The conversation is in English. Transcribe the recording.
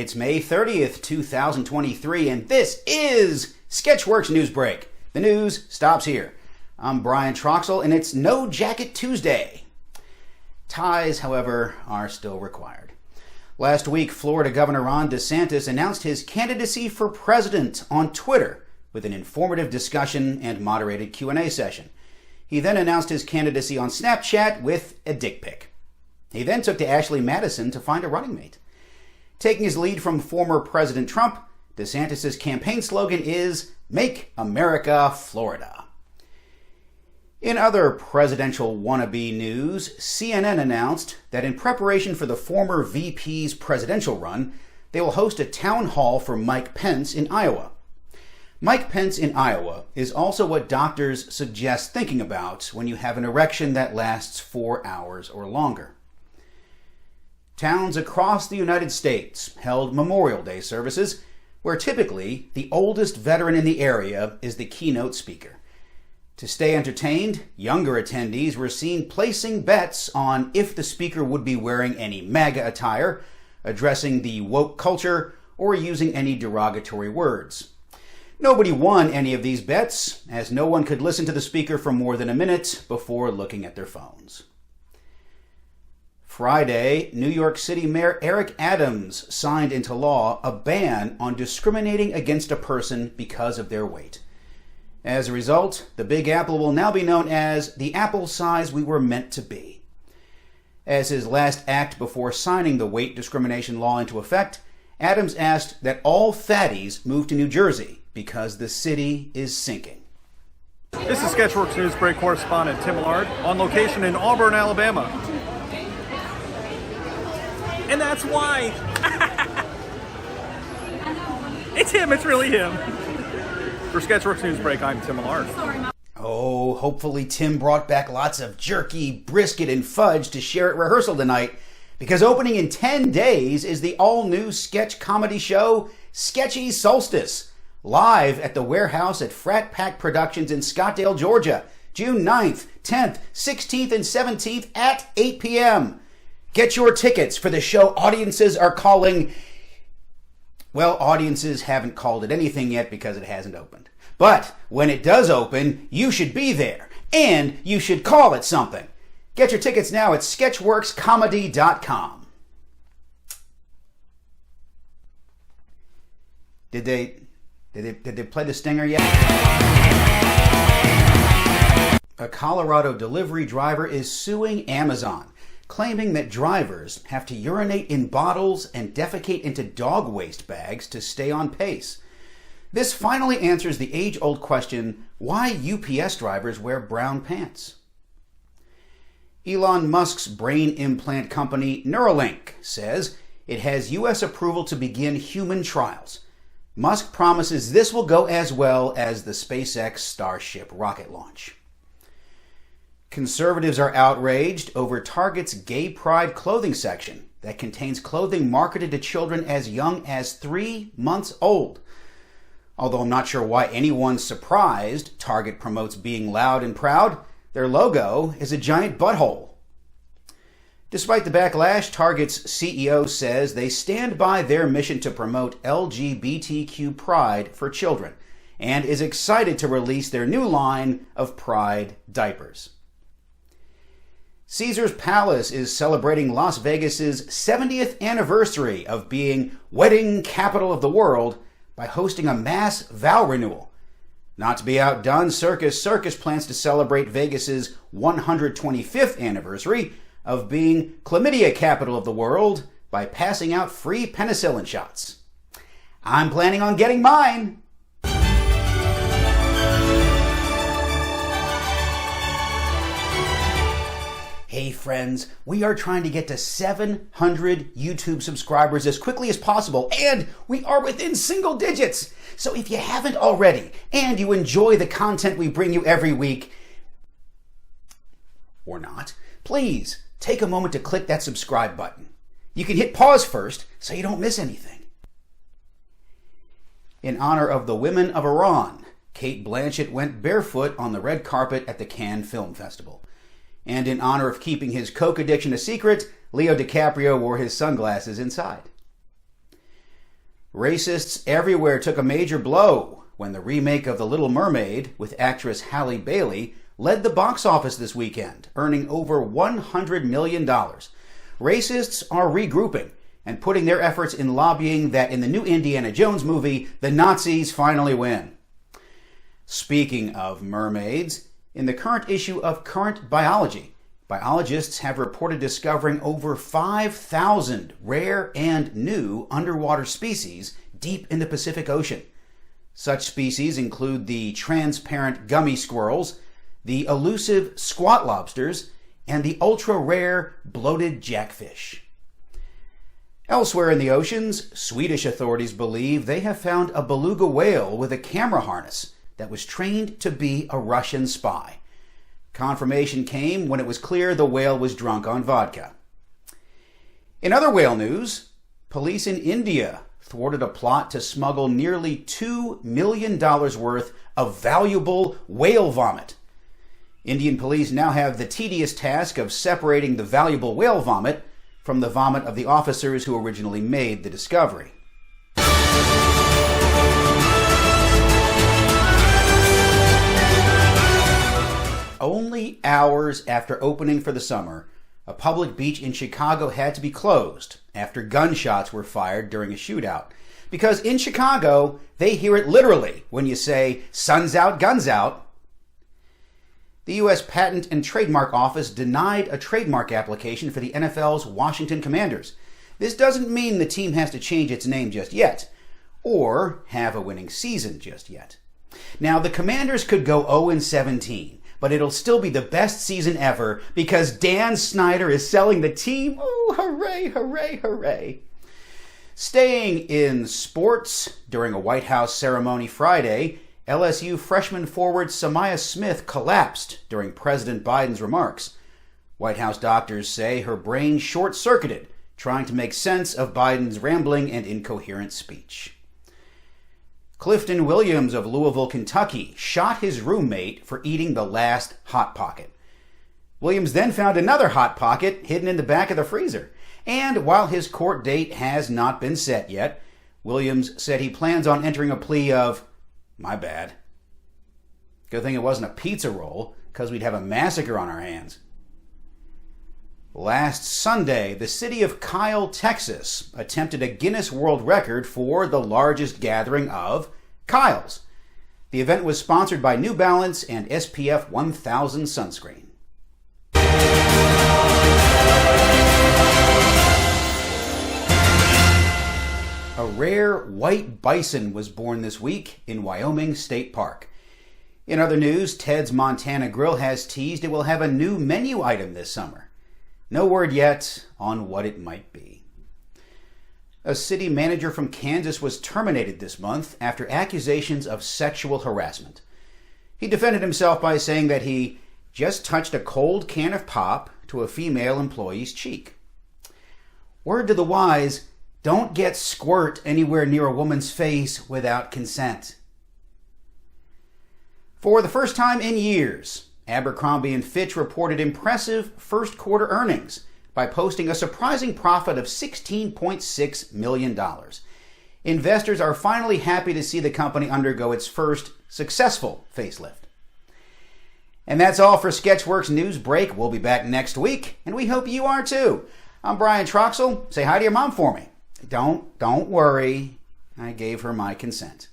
It's May 30th, 2023, and this is Sketchworks NewsBrake. The news stops here. I'm Brian Troxel, and it's No Jacket Tuesday. Ties, however, are still required. Last week, Florida Governor Ron DeSantis announced his candidacy for president on Twitter with an informative discussion and moderated Q&A session. He then announced his candidacy on Snapchat with a dick pic. He then took to Ashley Madison to find a running mate. Taking his lead from former President Trump, DeSantis' campaign slogan is, "Make America Florida." In other presidential wannabe news, CNN announced that in preparation for the former VP's presidential run, they will host a town hall for Mike Pence in Iowa. Mike Pence in Iowa is also what doctors suggest thinking about when you have an erection that lasts 4 hours or longer. Towns across the United States held Memorial Day services, where typically the oldest veteran in the area is the keynote speaker. To stay entertained, younger attendees were seen placing bets on if the speaker would be wearing any MAGA attire, addressing the woke culture, or using any derogatory words. Nobody won any of these bets, as no one could listen to the speaker for more than a minute before looking at their phones. Friday, New York City Mayor Eric Adams signed into law a ban on discriminating against a person because of their weight. As a result, the Big Apple will now be known as the apple size we were meant to be. As his last act before signing the weight discrimination law into effect, Adams asked that all fatties move to New Jersey because the city is sinking. This is Sketchworks NewsBrake correspondent Tim Millard on location in Auburn, Alabama. And that's why. It's him, it's really him. For Sketchworks NewsBrake, I'm Tim Millard. Oh, hopefully Tim brought back lots of jerky, brisket, and fudge to share at rehearsal tonight, because opening in 10 days is the all-new sketch comedy show, Sketchy Solstice, live at the Warehouse at Frat Pack Productions in Scottsdale, Georgia, June 9th, 10th, 16th, and 17th at 8 p.m. Get your tickets for the show audiences are calling... Well, audiences haven't called it anything yet because it hasn't opened. But when it does open, you should be there. And you should call it something. Get your tickets now at sketchworkscomedy.com. Did they play the stinger yet? A Colorado delivery driver is suing Amazon, claiming that drivers have to urinate in bottles and defecate into dog waste bags to stay on pace. This finally answers the age-old question, why UPS drivers wear brown pants. Elon Musk's brain implant company Neuralink says it has U.S. approval to begin human trials. Musk promises this will go as well as the SpaceX Starship rocket launch. Conservatives are outraged over Target's gay pride clothing section that contains clothing marketed to children as young as 3 months old. Although I'm not sure why anyone's surprised Target promotes being loud and proud, their logo is a giant butthole. Despite the backlash, Target's CEO says they stand by their mission to promote LGBTQ pride for children and is excited to release their new line of Pride diapers. Caesar's Palace is celebrating Las Vegas's 70th anniversary of being wedding capital of the world by hosting a mass vow renewal. Not to be outdone, Circus plans to celebrate Vegas's 125th anniversary of being chlamydia capital of the world by passing out free penicillin shots. I'm planning on getting mine. Hey friends, we are trying to get to 700 YouTube subscribers as quickly as possible, and we are within single digits. So if you haven't already, and you enjoy the content we bring you every week, or not, please take a moment to click that subscribe button. You can hit pause first so you don't miss anything. In honor of the women of Iran, Cate Blanchett went barefoot on the red carpet at the Cannes Film Festival. And in honor of keeping his coke addiction a secret, Leo DiCaprio wore his sunglasses inside. Racists everywhere took a major blow when the remake of The Little Mermaid with actress Halle Bailey led the box office this weekend, earning over $100 million. Racists are regrouping and putting their efforts in lobbying that in the new Indiana Jones movie, the Nazis finally win. Speaking of mermaids, in the current issue of Current Biology, biologists have reported discovering over 5,000 rare and new underwater species deep in the Pacific Ocean. Such species include the transparent gummy squirrels, the elusive squat lobsters, and the ultra-rare bloated jackfish. Elsewhere in the oceans, Swedish authorities believe they have found a beluga whale with a camera harness that was trained to be a Russian spy. Confirmation came when it was clear the whale was drunk on vodka. In other whale news, police in India thwarted a plot to smuggle nearly $2 million worth of valuable whale vomit. Indian police now have the tedious task of separating the valuable whale vomit from the vomit of the officers who originally made the discovery. Only hours after opening for the summer, a public beach in Chicago had to be closed after gunshots were fired during a shootout. Because in Chicago, they hear it literally when you say, "Sun's out, guns out." The U.S. Patent and Trademark Office denied a trademark application for the NFL's Washington Commanders. This doesn't mean the team has to change its name just yet, or have a winning season just yet. Now, the Commanders could go 0-17, but it'll still be the best season ever because Dan Snyder is selling the team. Oh, hooray, hooray, hooray. Staying in sports, during a White House ceremony Friday, LSU freshman forward Samaya Smith collapsed during President Biden's remarks. White House doctors say her brain short-circuited, trying to make sense of Biden's rambling and incoherent speech. Clifton Williams of Louisville, Kentucky, shot his roommate for eating the last Hot Pocket. Williams then found another Hot Pocket hidden in the back of the freezer. And while his court date has not been set yet, Williams said he plans on entering a plea of, "My bad." Good thing it wasn't a pizza roll, because we'd have a massacre on our hands. Last Sunday, the city of Kyle, Texas, attempted a Guinness World Record for the largest gathering of Kyles. The event was sponsored by New Balance and SPF 1000 sunscreen. A rare white bison was born this week in Wyoming State Park. In other news, Ted's Montana Grill has teased it will have a new menu item this summer. No word yet on what it might be. A city manager from Kansas was terminated this month after accusations of sexual harassment. He defended himself by saying that he just touched a cold can of pop to a female employee's cheek. Word to the wise, don't get squirt anywhere near a woman's face without consent. For the first time in years, Abercrombie & Fitch reported impressive first quarter earnings by posting a surprising profit of $16.6 million. Investors are finally happy to see the company undergo its first successful facelift. And that's all for Sketchworks NewsBrake. We'll be back next week, and we hope you are too. I'm Brian Troxel. Say hi to your mom for me. Don't worry. I gave her my consent.